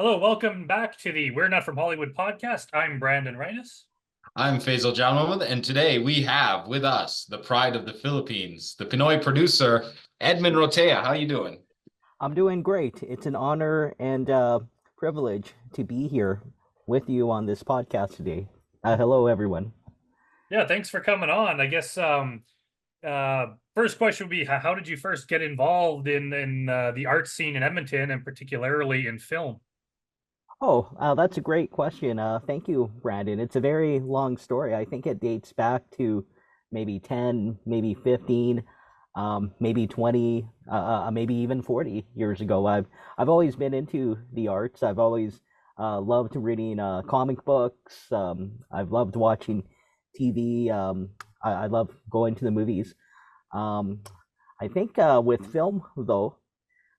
Hello, welcome back to the We're Not From Hollywood podcast. I'm Brandon Reynes. I'm Faizel Jalmohamed, and today we have with us the pride of the Philippines, the Pinoy producer, Edmon Rotea. How you doing? I'm doing great. It's an honor and privilege to be here with you on this podcast today. Hello, everyone. Yeah, thanks for coming on. I guess first question would be how did you first get involved in the art scene in Edmonton and particularly in film? Oh, that's a great question. Thank you, Brandon. It's a very long story. I think it dates back to maybe 10, maybe 15, maybe 20, maybe even 40 years ago. I've always been into the arts. I've always loved reading comic books. I've loved watching TV. I love going to the movies. Um, I think with film, though,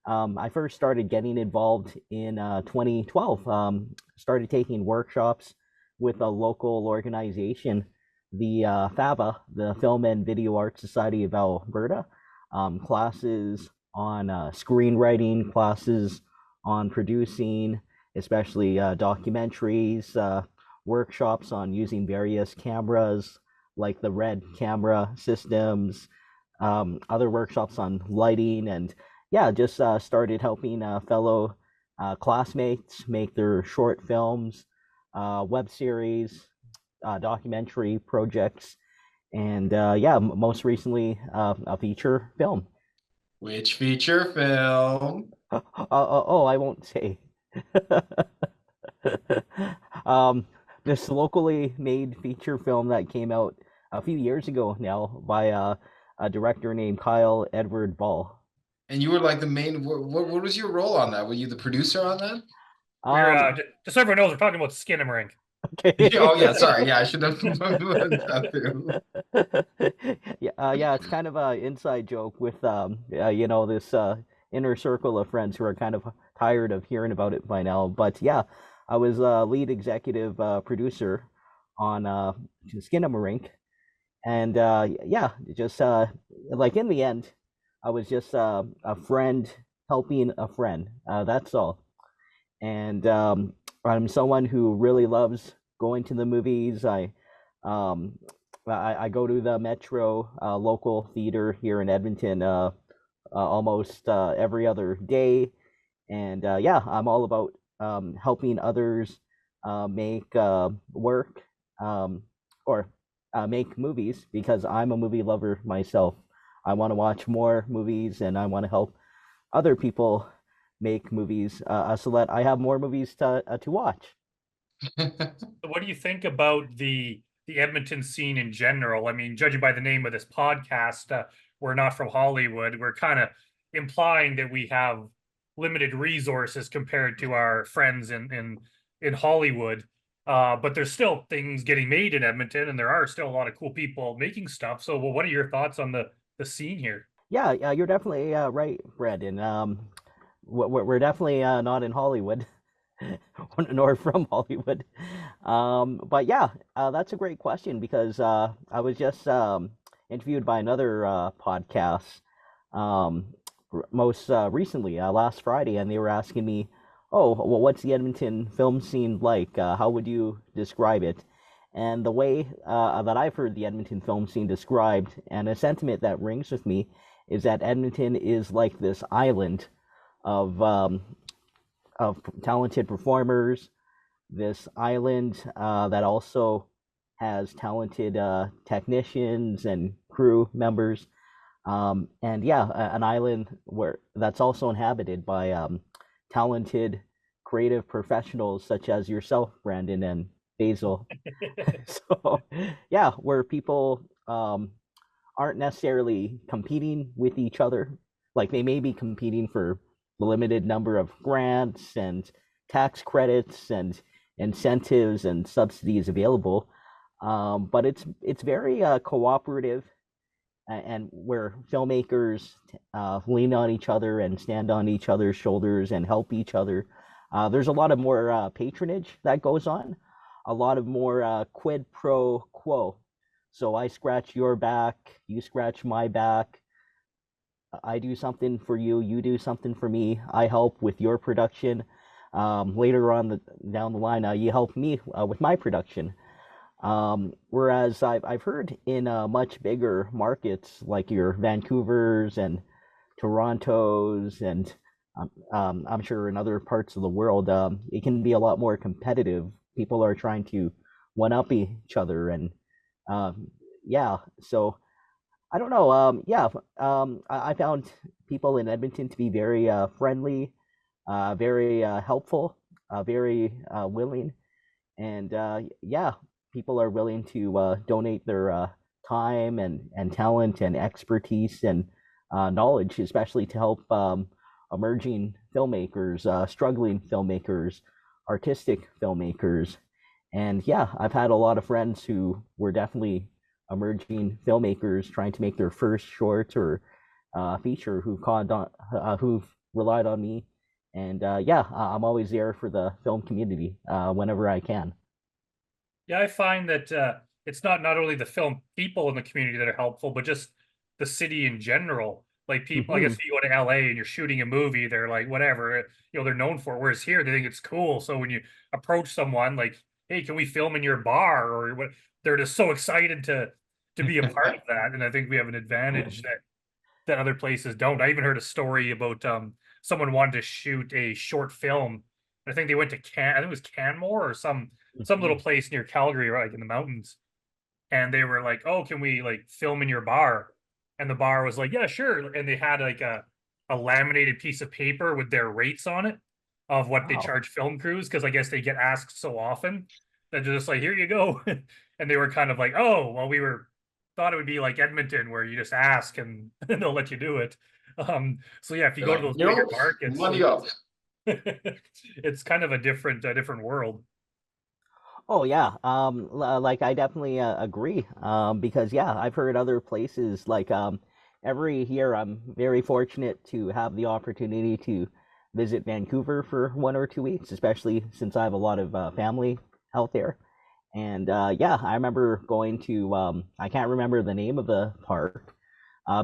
I first started getting involved in 2012. Started taking workshops with a local organization, the FAVA, the Film and Video Arts Society of Alberta. Classes on screenwriting, classes on producing, especially documentaries, workshops on using various cameras like the Red camera systems, other workshops on lighting, and yeah, just started helping fellow classmates make their short films, web series, documentary projects, and yeah, most recently a feature film. Which feature film? Oh, I won't say. um, this locally made feature film that came out a few years ago now by a director named Kyle Edward Ball. And you were like the main. What was your role on that? Were you the producer on that? We're Um, just so everyone knows, we're talking about Skinamarink. Oh okay. yeah, sorry. Yeah, I should have put that through. Yeah, yeah, it's kind of a inside joke with this inner circle of friends who are kind of tired of hearing about it by now. But yeah, I was lead executive producer on Skinamarink, and yeah, just like in the end, I was just a friend helping a friend. That's all. And I'm someone who really loves going to the movies. Um, I go to the Metro local theater here in Edmonton almost every other day, and yeah, I'm all about helping others make work or make movies because I'm a movie lover myself. I want to watch more movies, and I want to help other people make movies so that I have more movies to watch. So what do you think about the Edmonton scene in general? I mean, judging by the name of this podcast, we're not from Hollywood. We're kind of implying that we have limited resources compared to our friends in Hollywood. But there's still things getting made in Edmonton, and there are still a lot of cool people making stuff. So, well, what are your thoughts on the scene here? Yeah, yeah, you're definitely right, Brandon. We're definitely not in Hollywood, nor from Hollywood. But yeah, that's a great question because I was just interviewed by another podcast um, most recently, last Friday, and they were asking me, "Oh, well, what's the Edmonton film scene like? How would you describe it?" And the way that I've heard the Edmonton film scene described, and a sentiment that rings with me, is that Edmonton is like this island of talented performers, this island that also has talented technicians and crew members, and yeah, an island where that's also inhabited by talented, creative professionals such as yourself, Brandon and Basil. So yeah, where people aren't necessarily competing with each other. Like they may be competing for the limited number of grants and tax credits and incentives and subsidies available, but it's very cooperative and where filmmakers lean on each other and stand on each other's shoulders and help each other. There's a lot of more patronage that goes on, a lot of more quid pro quo. So I scratch your back, you scratch my back. I do something for you, you do something for me. I help with your production. later on down the line, you helped me with my production. Whereas I've heard in much bigger markets like your Vancouver's and Toronto's and I'm sure in other parts of the world, it can be a lot more competitive. People are trying to one up each other, and yeah. So I don't know. Yeah, I found people in Edmonton to be very friendly, very helpful, very willing, and yeah, people are willing to donate their time and talent and expertise and knowledge, especially to help emerging filmmakers, struggling filmmakers, artistic filmmakers. And yeah, I've had a lot of friends who were definitely emerging filmmakers trying to make their first short or feature who've relied on me. And yeah, I'm always there for the film community whenever I can. Yeah, I find that it's not only the film people in the community that are helpful, but just the city in general. Like people, I guess Mm-hmm. if you go to LA and you're shooting a movie, they're like, whatever, they're known for it. Whereas here, they think it's cool. So when you approach someone like, hey, can we film in your bar or what? They're just so excited to be a part of that. And I think we have an advantage that other places don't. I even heard a story about someone wanted to shoot a short film. I think they went to I think it was Canmore or some little place near Calgary, right, like in the mountains. And they were like, "Oh, can we like film in your bar?" And the bar was like, "Yeah, sure." And they had like a laminated piece of paper with their rates on it of what they Wow. charge film crews because I guess they get asked so often that they're just like, "Here you go." And they were kind of like, "Oh, well, we were thought it would be like Edmonton where you just ask and they'll let you do it." So yeah, if you They're go to like, those bigger nope, markets, money up. it's kind of a different world. Oh yeah, like I definitely agree. Because yeah, I've heard other places like every year I'm very fortunate to have the opportunity to visit Vancouver for 1 or 2 weeks, especially since I have a lot of family out there. And yeah, I remember going to I can't remember the name of the park.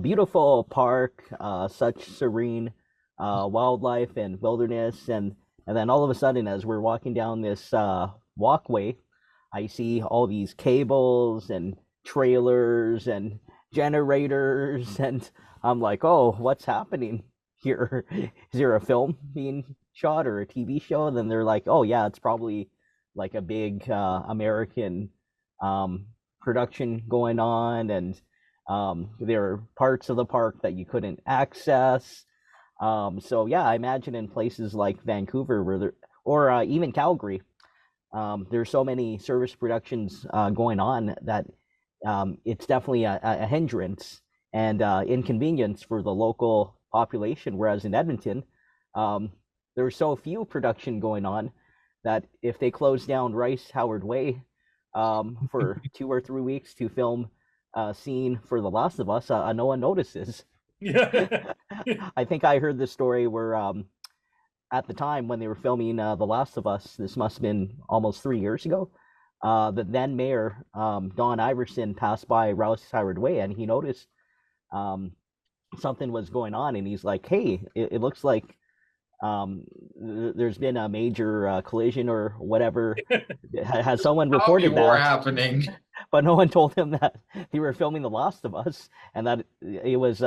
Beautiful park, such serene wildlife and wilderness, and then all of a sudden, as we're walking down this walkway, I see all these cables and trailers and generators, and I'm like, oh, what's happening here? Is there a film being shot or a TV show? And then they're like, oh yeah, it's probably like a big American um, production going on, and there are parts of the park that you couldn't access. So yeah, I imagine in places like Vancouver, where there, or even Calgary, there's so many service productions going on that it's definitely a hindrance and inconvenience for the local population. Whereas in Edmonton, um, there's so few production going on that if they close down Rice Howard Way for 2 or 3 weeks to film a scene for The Last of Us, no one notices. Yeah. I think I heard the story where at the time when they were filming The Last of Us, this must have been almost 3 years ago. The then mayor Don Iverson passed by Rouse Howard Way and he noticed um, something was going on, and he's like, "Hey, it looks like there's been a major collision or whatever. Has someone Zombie reported war that?" happening. But no one told him that they were filming The Last of Us and that it was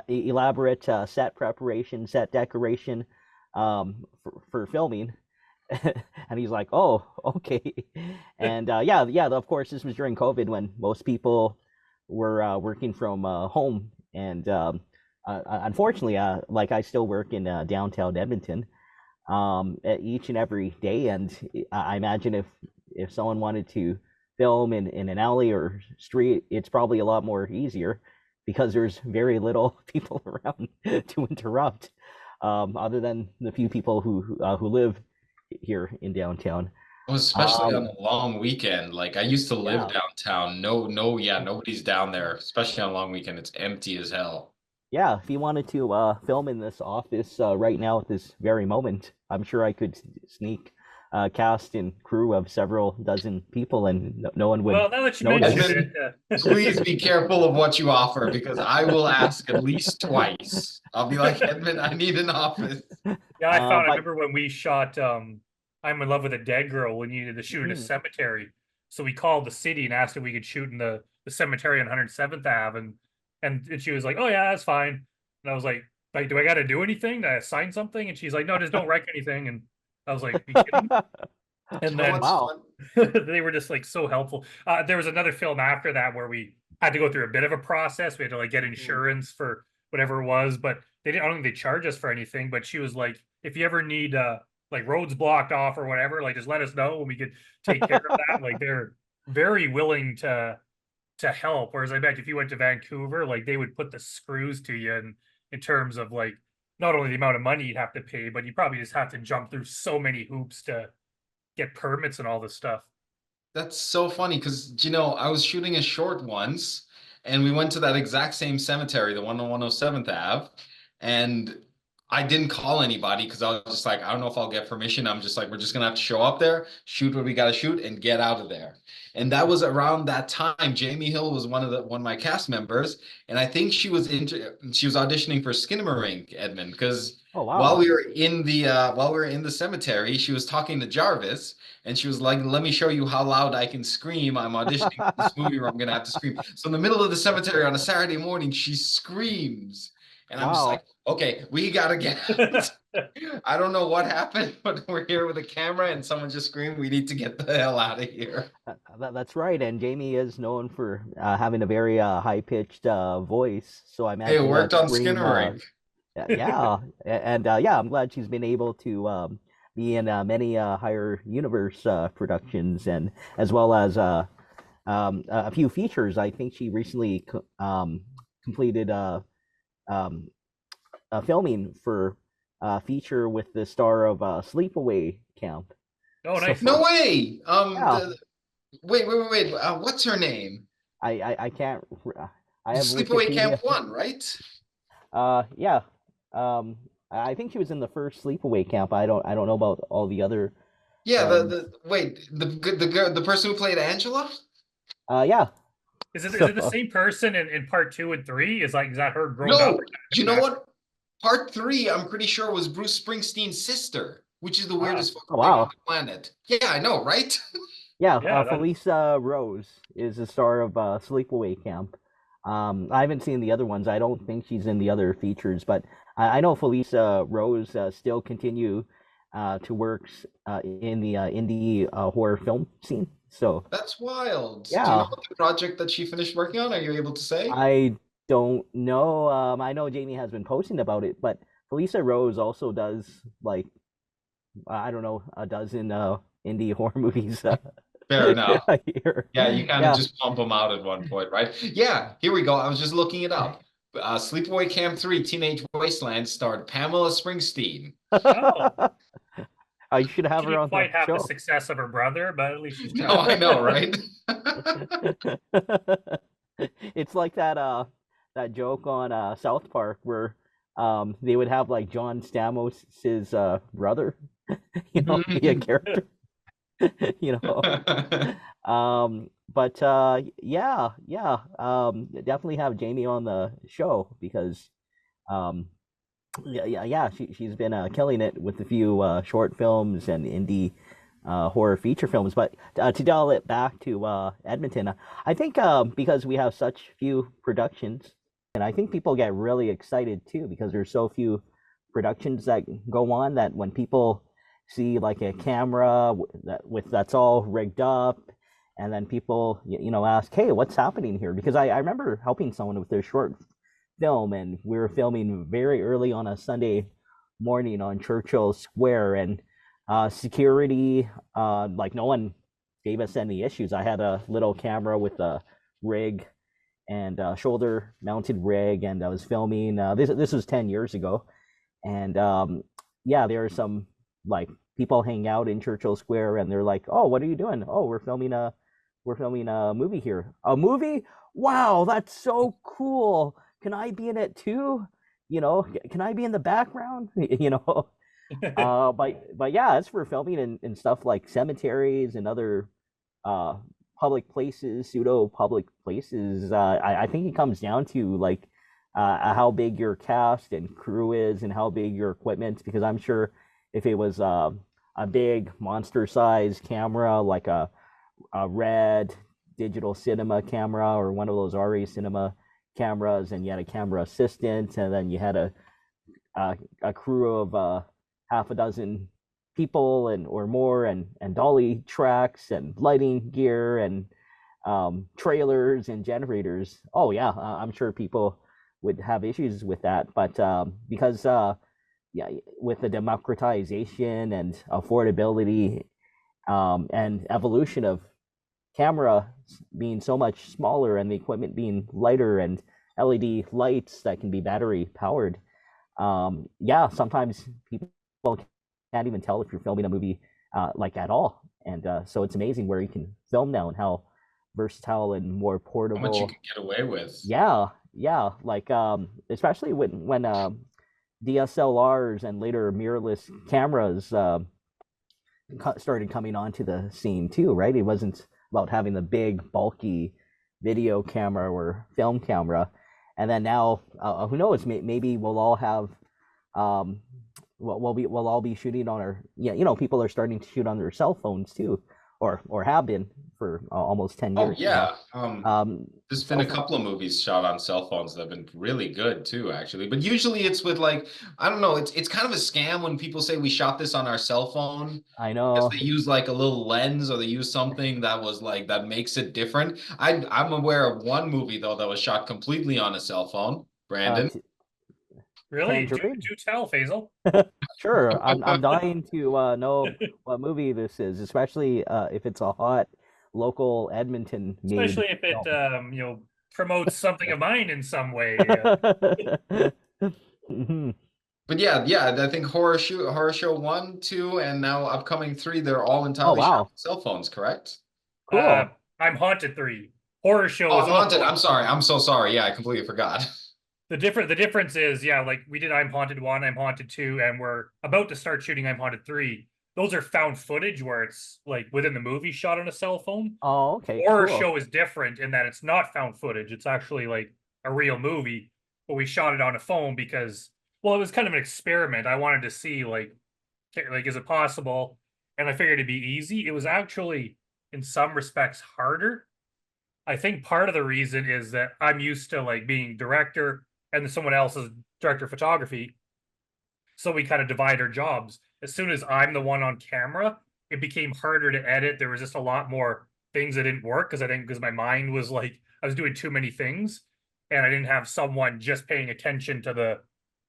elaborate set preparation, set decoration for filming. And he's like, "Oh, okay." And yeah, yeah. Of course, this was during COVID when most people were working from home, and unfortunately, like I still work in downtown Edmonton each and every day, and I imagine if someone wanted to film in an alley or street, it's probably a lot more easier because there's very little people around to interrupt, other than the few people who live here in downtown. Especially on Um, a long weekend. Like I used to live yeah, downtown. No, no, yeah, nobody's down there, especially on a long weekend. It's empty as hell. yeah. If you wanted to film in this office right now at this very moment, I'm sure I could sneak cast and crew of several dozen people, and no one would. Well, now that you No one mention Edmund, it, please be careful of what you offer because I will ask at least twice. I'll be like, Edmund, I need an office. yeah, I But remember when we shot I'm in Love with a Dead Girl, we needed to shoot in a mhm. cemetery. So we called the city and asked if we could shoot in the cemetery on 107th Ave, and she was like, "Oh yeah, that's fine." And I was like, do I got to do anything? Do I sign something? And she's like, "No, just don't wreck anything." And I was like, "You kidding me?" You And know then what's Wow. fun? they were just like so helpful. There was another film after that where we had to go through a bit of a process. We had to like get insurance for whatever it was, but they didn't. I don't think they charged us for anything. But she was like, if you ever need like roads blocked off or whatever, like just let us know and we could take care of that. Like they're very willing to help. Whereas I bet if you went to Vancouver, like they would put the screws to you in terms of like not only the amount of money you'd have to pay, but you probably just have to jump through so many hoops to get permits and all this stuff. That's so funny because, I was shooting a short once and we went to that exact same cemetery, the one on 107th Ave. And I didn't call anybody because I was just like, I don't know if I'll get permission. I'm just like, we're just gonna have to show up there, shoot what we gotta shoot, and get out of there. And that was around that time. Jamie Hill was one of my cast members, and I think she was auditioning for Skinamarink, Edmund, because Oh while wow. we were in the cemetery, she was talking to Jarvis, and she was like, "Let me show you how loud I can scream. I'm auditioning for this movie where I'm gonna have to scream." So in the middle of the cemetery on a Saturday morning, she screams, and I'm just like, Wow. "Okay, we gotta get out." I don't know what happened, but we're here with a camera, and someone just screamed, "We need to get the hell out of here." That's right, and Jamie is known for having a very high-pitched voice, so I Hey, it imagine that worked on scream. Skinner. Yeah, and yeah, I'm glad she's been able to be in many higher universe productions, and as well as a few features. I think she recently completed um, filming for a feature with the star of Sleepaway Camp. Oh, So nice. No way. yeah, Wait. What's her name? I can't. I have Sleepaway Camp Wikipedia. 1, right? Yeah. Um, I think she was in the first Sleepaway Camp. I don't know about all the other Yeah, ones. the girl, the person who played Angela? Yeah. Is it the So same person in part 2 and 3? Is that her grown up? No, you know what? Part 3, I'm pretty sure, was Bruce Springsteen's sister, which is the Ah, weirdest oh fucking thing on wow. the planet. Yeah, I know, right? Yeah. yeah, that Felisa Rose is the star of Sleepaway Camp. I haven't seen the other ones. I don't think she's in the other features, but I know Felisa Rose still continue to work in the indie horror film scene. So That's wild. Do you know yeah, what the project that she finished working on? Are you able to say? I don't know. I know Jamie has been posting about it, but Felisa Rose also does like I don't know a dozen indie horror movies Fair enough. a year. Yeah, you kind of Yeah. just pump them out at one point, right? Yeah, here we go. I was just looking it up. Sleepaway Camp 3 Teenage Wasteland starred Pamela Springsteen. oh, You should have she her didn't on the quite have the show. success of her brother, but at least she's No, trying. I know, right? It's like that joke on South Park where they would have like John Stamos's brother, be a character, you know. But yeah, definitely have Jamie on the show because um yeah, she's been killing it with a few short films and indie horror feature films. But to dial it back to Edmonton, I think because we have such few productions, and I think people get really excited too because there's so few productions that go on that when people see like a camera that's all rigged up. And then people, ask, "Hey, what's happening here?" Because I remember helping someone with their short film, and we were filming very early on a Sunday morning on Churchill Square, and security, like no one gave us any issues. I had a little camera with a rig and a shoulder mounted rig, and I was filming. This was 10 years ago, and yeah, there are some like people hang out in Churchill Square, and they're like, "Oh, what are you doing?" "Oh, we're filming a movie here." "A movie? Wow, that's so cool. Can I be in it too? Can I be in the background?" But yeah, as for filming in stuff like cemeteries and other uh public places, pseudo public places, I think it comes down to like how big your cast and crew is and how big your equipment. Because I'm sure if it was a big monster size camera like a red digital cinema camera or one of those RA cinema cameras, and you had a camera assistant, and then you had a crew of half a dozen people and or more, and dolly tracks and lighting gear and trailers and generators. Oh yeah, I'm sure people would have issues with that, but because yeah, with the democratization and affordability and evolution of camera being so much smaller and the equipment being lighter and LED lights that can be battery powered, yeah, sometimes people can't even tell if you're filming a movie like at all. And so it's amazing where you can film now and how versatile and more How much you portable. can get away with. Yeah, yeah, like especially when DSLRs and later mirrorless cameras started coming onto the scene too, right? It wasn't about having the big, bulky video camera or film camera. And then now, who knows? Maybe we'll all have, um, we'll all be shooting on our, yeah, people are starting to shoot on their cell phones too, or have been for almost 10 Oh years now. yeah. There's been Cell a phone. couple of movies shot on cell phones that have been really good too, actually. But usually it's with like, I don't know, it's kind of a scam when people say we shot this on our cell phone I because know. they use like a little lens or they use something that was like that makes it different. I'm aware of one movie though that was shot completely on a cell phone, Brandon. Really? Do Tangerine. do tell, Faisal. Sure, I'm dying to know what movie this is, especially if it's a hot local Edmonton made Especially if it film. promotes something of mine in some way. Mhm. But yeah, yeah, I think Horror Show 1, 2, and now upcoming 3, they're all Oh entirely shot wow, on cell phones, correct? Uh, cool. I'm Haunted 3. Horror Show Oh, is I'm also haunted. I'm sorry. I'm so sorry. Yeah, I completely forgot. the difference is, yeah, like we did I'm Haunted 1, I'm Haunted 2, and we're about to start shooting I'm Haunted 3. Those are found footage where it's like within the movie shot on a cell phone. Oh okay, Horror cool. Show is different in that it's not found footage. It's actually like a real movie, but we shot it on a phone because, well, it was kind of an experiment. I wanted to see like is it possible? And I figured it'd be easy. It was actually in some respects harder. I think part of the reason is that I'm used to like being director and then someone else is director of photography. So we kind of divide our jobs. As soon as I'm the one on camera, it became harder to edit. There was just a lot more things that didn't work because I think because my mind was like I was doing too many things and I didn't have someone just paying attention to the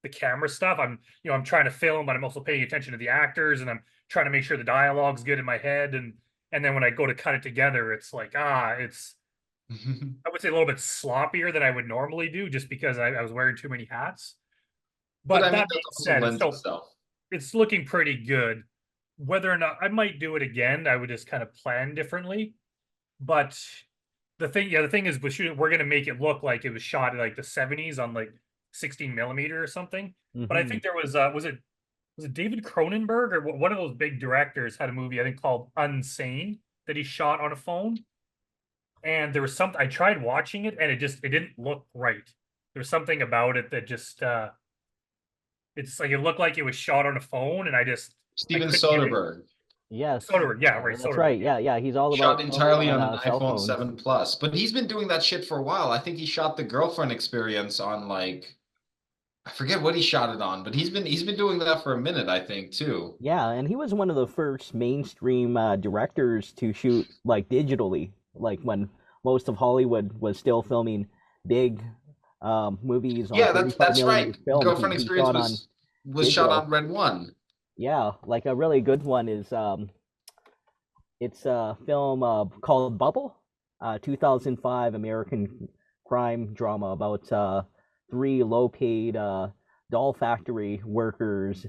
camera stuff. I'm trying to film, but I'm also paying attention to the actors and I'm trying to make sure the dialogue's good in my head and then when I go to cut it together, it's like it's I would say a little bit sloppier than I would normally do just because I was wearing too many hats. But But I mean, that that being also said, lends itself. it's looking pretty good. Whether or not I might do it again, I would just kind of plan differently. But the thing is, with shooting, we're gonna make it look like it was shot in like the '70s on like 16 millimeter or something. But I Hmm. think there was it David Cronenberg or one of those big directors had a movie I think called Unsane that he shot on a phone. And there was something I tried watching it and it didn't look right. There was something about it that just it's like it looked like it was shot on a phone and I Steven couldn't get it. Soderbergh Yes, Soderbergh, yeah, right, that's Soderbergh, right. yeah. Yeah, yeah, he's all shot about filming entirely on on an cell iPhone phones. 7 Plus, but he's been doing that shit for a while. I think he shot the girlfriend experience on like I forget what he shot it on, but he's been doing that for a minute, I think, too. Yeah, and he was one of the first mainstream directors to shoot like digitally, like when most of Hollywood was still filming big movies on Yeah, 35 that's millimeter right. film. Girlfriend He experience shot on was shot digital. on Red One. Yeah, like a really good one is it's a film called Bubble, 2005 American crime drama about three low-paid doll factory workers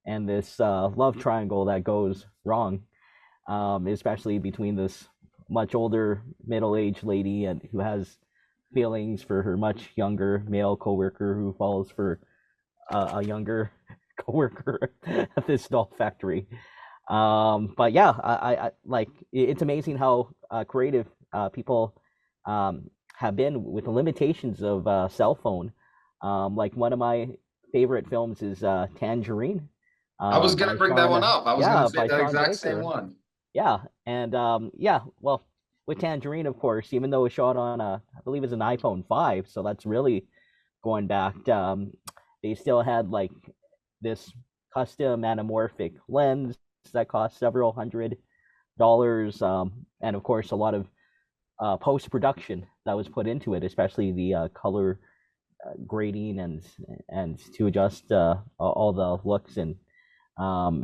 and this love triangle that goes wrong, especially between this much older middle-aged lady and who has feelings for her much younger male coworker who falls for a younger coworker at this doll factory. But yeah, I like it's amazing how creative people have been with the limitations of cell phone. Like one of my favorite films is Tangerine I was gonna by bring that one Sean. up. I was gonna Yeah, say by that Sean exact same Baker. one. Yeah, and yeah, well, with Tangerine, of course, even though it was shot on I believe it's an iPhone 5, so that's really going back. They still had like this custom anamorphic lens that cost several $100s, and of course, a lot of post production that was put into it, especially the color grading and to adjust all the looks and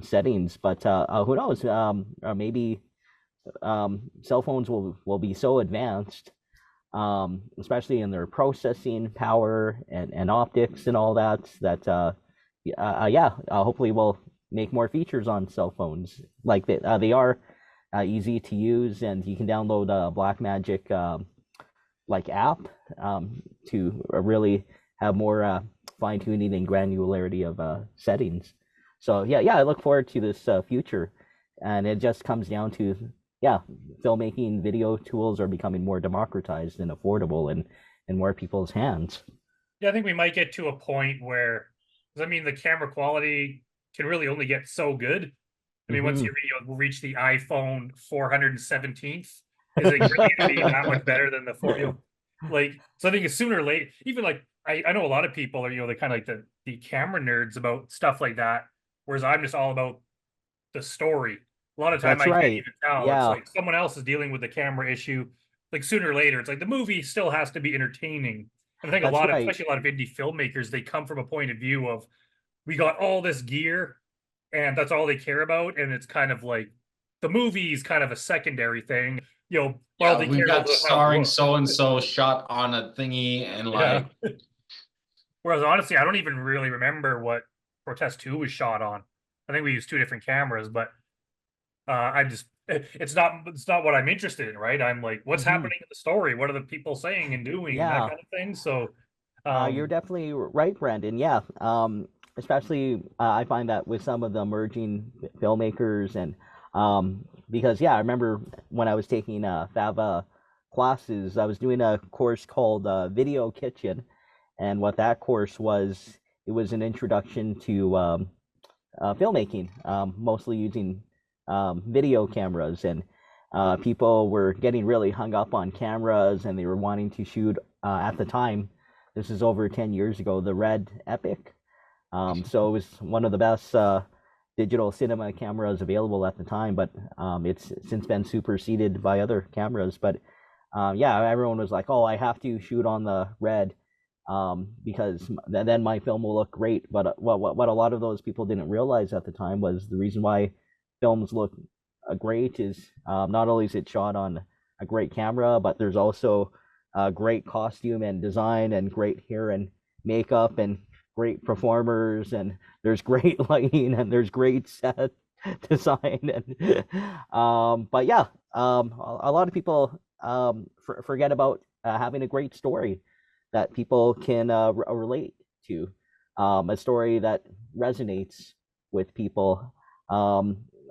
settings. But who knows? Maybe cell phones will be so advanced, especially in their processing power and optics and all that. That yeah, hopefully we'll make more features on cell phones. Like they are easy to use, and you can download a Blackmagic like app to really have more fine tuning and granularity of settings. So yeah, I look forward to this future, and it just comes down to yeah, filmmaking video tools are becoming more democratized and affordable and in more people's hands. Yeah, I think we might get to a point where, 'cause I mean, the camera quality can really only get so good. I mean, once Mm-hmm. you reach the iPhone 417th, is it really going to be that much better than the four? Like, so I think sooner or late, even like I know a lot of people are, they're kind of like the camera nerds about stuff like that, whereas I'm just all about the story. A lot of time That's I can't right. even tell. It's Yeah, like someone else is dealing with the camera issue. Like sooner or later, it's like the movie still has to be entertaining. And I think a that's lot of, right. especially a lot of indie filmmakers, they come from a point of view of we got all this gear and that's all they care about. And it's kind of like the movie is kind of a secondary thing. All Yeah, they we care about got is how it starring looks. so and so shot on a thingy and Yeah. like Whereas honestly, I don't even really remember what Protest 2 was shot on. I think we used two different cameras, but I just it's not what I'm interested in, right? I'm like, what's Hmm. happening in the story? What are the people saying and doing and that Yeah, kind of thing. So you're um definitely right, Brandon. Yeah, especially I find that with some of the emerging filmmakers and because yeah, I remember when I was taking Fava classes, I was doing a course called Video Kitchen, and what that course was, it was an introduction to filmmaking, mostly using video cameras, and people were getting really hung up on cameras, and they were wanting to shoot at the time. This is over 10 years ago. The Red Epic. So it was one of the best digital cinema cameras available at the time, but it's since been superseded by other cameras. But yeah, everyone was like, "Oh, I have to shoot on the Red because then my film will look great." But what a lot of those people didn't realize at the time was the reason why films look great is not only is it shot on a great camera, but there's also great costume and design and great hair and makeup and great performers, and there's great lighting and there's great set design and but yeah, a lot of people forget about having a great story that people can relate to, a story that resonates with people,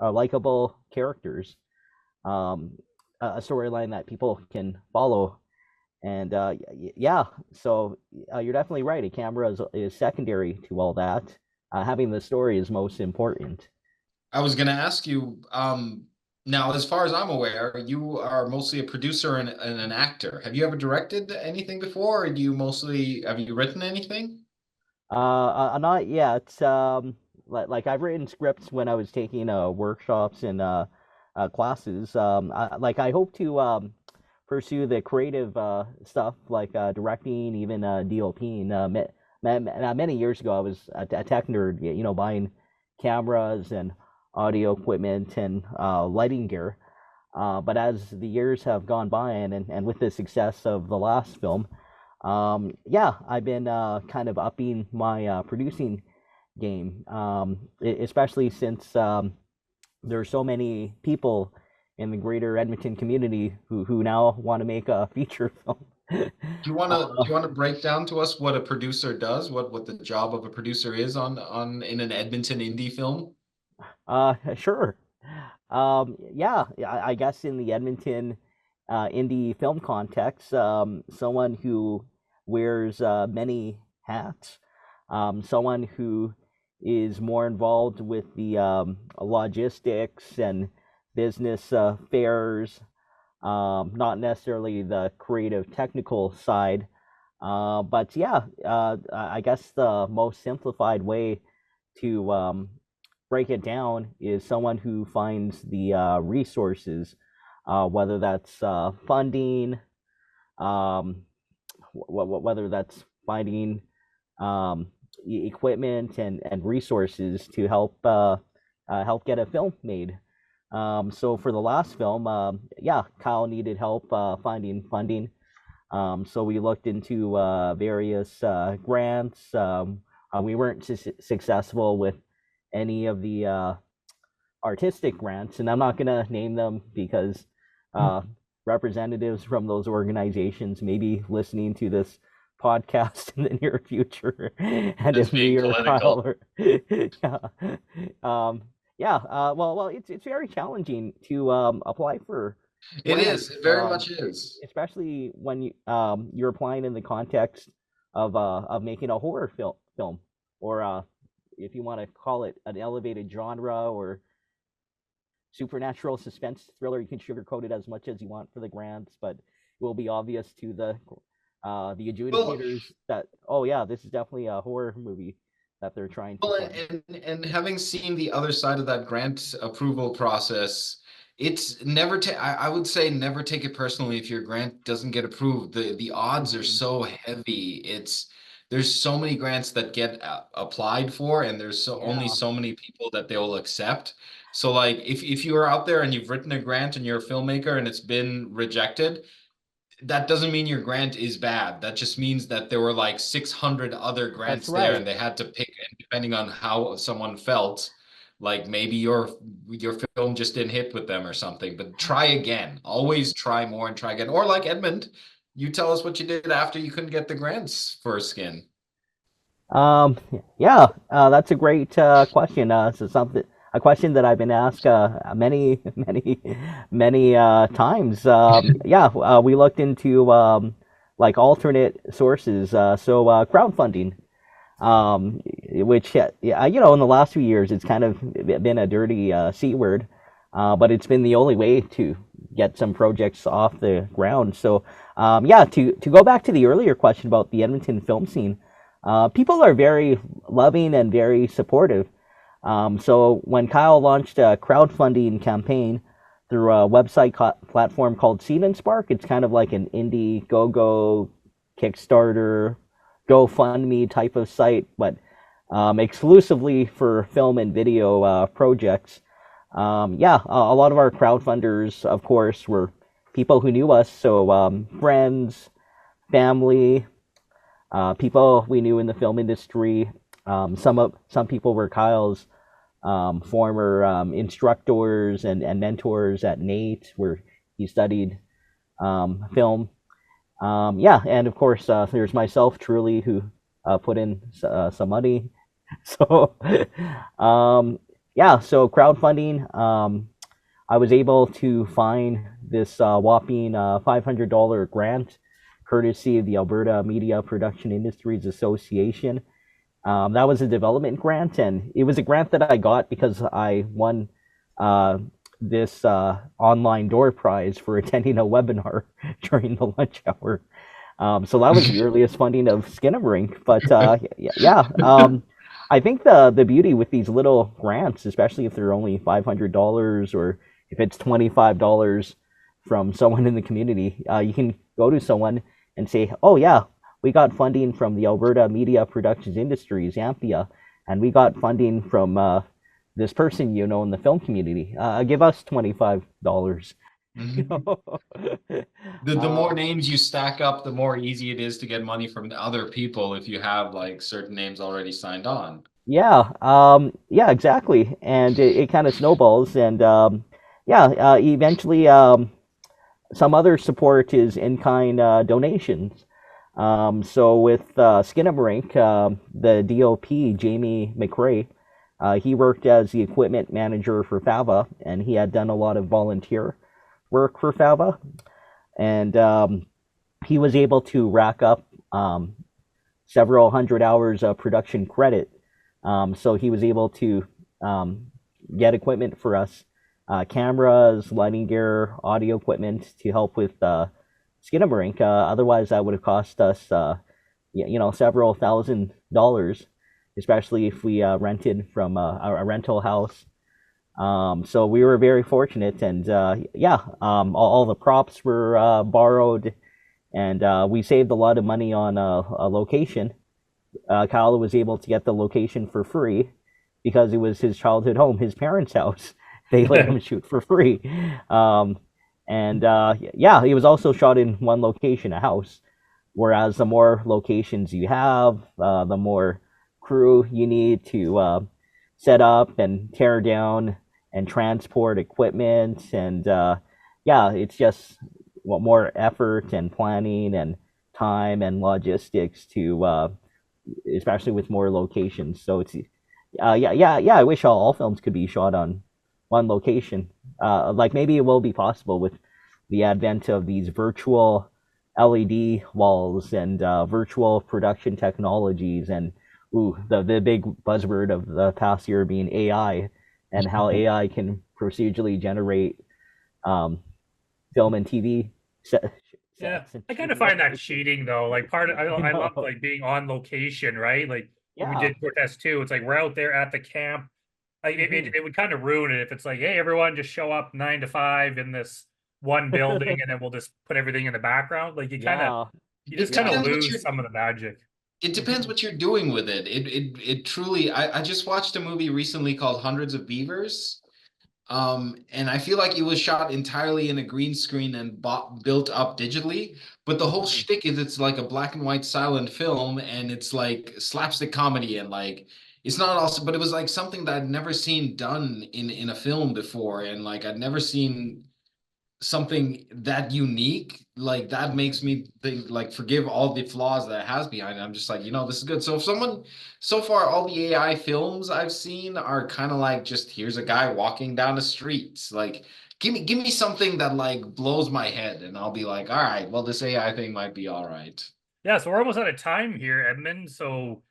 likable characters, um, a storyline that people can follow. And yeah, so you're definitely right. A camera is secondary to all that. Having the story is most important. I was gonna ask you, now as far as I'm aware, you are mostly a producer and an actor. Have you ever directed anything before, or do you mostly have you written anything? Not yet. Like I've written scripts when I was taking workshops and classes. Like I hope to pursue the creative stuff, like directing, even DOPing. Many years ago, I was a tech nerd, buying cameras and audio equipment and lighting gear. But as the years have gone by, and with the success of the last film, yeah, I've been kind of upping my producing game, especially since there are so many people in the greater Edmonton community who now want to make a feature film. Do you wanna break down to us what a producer does? What the job of a producer is on in an Edmonton indie film? Sure. Yeah, I guess in the Edmonton indie film context, someone who wears many hats, someone who is more involved with the logistics and business affairs, not necessarily the creative technical side. But yeah, I guess the most simplified way to break it down is someone who finds the resources, whether that's funding, um, whether that's finding um, equipment and resources to help get a film made. So for the last film, yeah, Kyle needed help finding funding. So we looked into various grants. We weren't successful with any of the artistic grants, and I'm not going to name them because uh, representatives from those organizations may be listening to this podcast in the near future. And That's if me being or Kyle political. are, yeah, yeah, well, it's very challenging to apply for It is. grants, It very much is. especially when you're applying in the context of making a horror film, or if you want to call it an elevated genre or supernatural suspense thriller. You can sugarcoat it as much as you want for the grants, but it will be obvious to the Well, adjudicators that, oh yeah, this is definitely a horror movie that they're trying to Well, fund. and having seen the other side of that grant approval process, it's never ta I would say never take it personally if your grant doesn't get approved. The odds are Mhm. so heavy. There's so many grants that get applied for, and there's only Yeah, so many people that they will accept. So like if you are out there and you've written a grant and you're a filmmaker and it's been rejected, that doesn't mean your grant is bad. That just means that there were like 600 other that's grants there right. and they had to pick, and depending on how someone felt, like maybe your film just didn't hit with them or something. But try again. Always try more and try again. Or like Edmund, you tell us what you did after you couldn't get the grants for Skin. Um, yeah, that's a great question. So something a question that I've been asked many times. Yeah, we looked into like alternate sources. So crowdfunding, which yeah, in the last few years it's kind of been a dirty c word, but it's been the only way to get some projects off the ground. So yeah, to go back to the earlier question about the Edmonton film scene, people are very loving and very supportive. So when Kyle launched a crowdfunding campaign through a website platform called Seed and Spark, it's kind of like an Indiegogo, Kickstarter, GoFundMe type of site, but exclusively for film and video projects. Yeah, a lot of our crowdfunders, of course, were people who knew us, so friends, family, people we knew in the film industry. Some people were Kyle's former instructors and mentors at NATE, where he studied film. Yeah, and of course, there's myself, truly, who put in some money. So, yeah, so crowdfunding. I was able to find this whopping $500 grant, courtesy of the Alberta Media Production Industries Association. That was a development grant, and it was a grant that I got because I won uh, this online door prize for attending a webinar during the lunch hour. So that was the earliest funding of Skinamarink. But yeah, I think the beauty with these little grants, especially if they're only $500 or if it's $25 from someone in the community, you can go to someone and say, "Oh yeah, we got funding from the Alberta Media Productions Industries, AMPIA, and we got funding from this person in the film community. Give us $25." You Mhm. know? The more um, names you stack up, the more easy it is to get money from other people if you have like certain names already signed on. yeah, yeah, exactly, and it kind of snowballs, and yeah, eventually, some other support is in-kind donations. So with Skinamarink, the DOP, Jamie McRae, he worked as the equipment manager for Fava, and he had done a lot of volunteer work for Fava. And he was able to rack up several hundred hours of production credit. So he was able to get equipment for us, cameras, lighting gear, audio equipment to help with Skinamarink. Otherwise, that would have cost us, several $1,000s, especially if we rented from a rental house. So we were very fortunate, and all the props were borrowed, and we saved a lot of money on a location. Kyle was able to get the location for free because it was his childhood home, his parents' house. They let him shoot for free. He was also shot in one location, a house. Whereas the more locations you have, the more crew you need to set up and tear down and transport equipment. And it's just more effort and planning and time and logistics to, especially with more locations. So it's, I wish all films could be shot on one location. Like maybe it will be possible with the advent of these virtual LED walls and virtual production technologies, and the big buzzword of the past year being AI, and how AI can procedurally generate film and TV sets. Yeah, I kind of find that cheating though. Like I love like being on location, right? Like when we did Cortez 2, it's like we're out there at the camp. Like it would kind of ruin it if it's like, hey, everyone just show up 9 to 5 in this one building, and then we'll just put everything in the background. Like you just kind of lose some of the magic. It depends what you're doing with it. It truly. I just watched a movie recently called Hundreds of Beavers. And I feel like it was shot entirely in a green screen and built up digitally. But the whole shtick is it's like a black and white silent film, and it's like slapstick comedy, and like it's not also, but it was like something that I'd never seen done in a film before, and like I'd never seen something that unique. Like that makes me think, like, forgive all the flaws that it has behind it. I'm just like, this is good. So if someone, so far all the AI films I've seen are kind of like, just here's a guy walking down the streets. Like give me something that like blows my head, and I'll be like, all right, well, this AI thing might be all right. Yeah, so we're almost out of time here, Edmund. So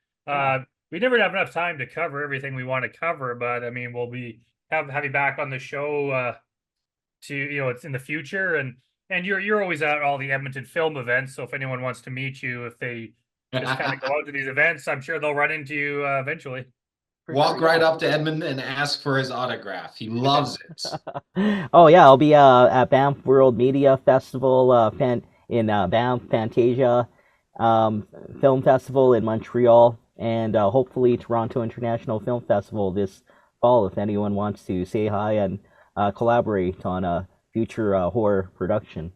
we never have enough time to cover everything we want to cover, but I mean we'll be have you back on the show to it's in the future, and you're always at all the Edmonton film events. So if anyone wants to meet you, if they just kind of go out to these events, I'm sure they'll run into you eventually. Walk right up to Edmund and ask for his autograph. He loves it. Oh yeah, I'll be at Banff World Media Festival in Banff Fantasia Film Festival in Montreal, and hopefully Toronto International Film Festival this fall. If anyone wants to say hi and collaborate on a future horror production.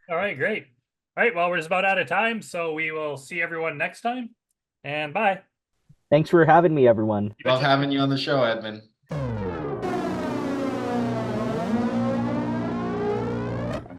All right, great. All right, well, we're just about out of time, so we will see everyone next time, and bye. Thanks for having me, everyone. Love having you on the show, Edmund.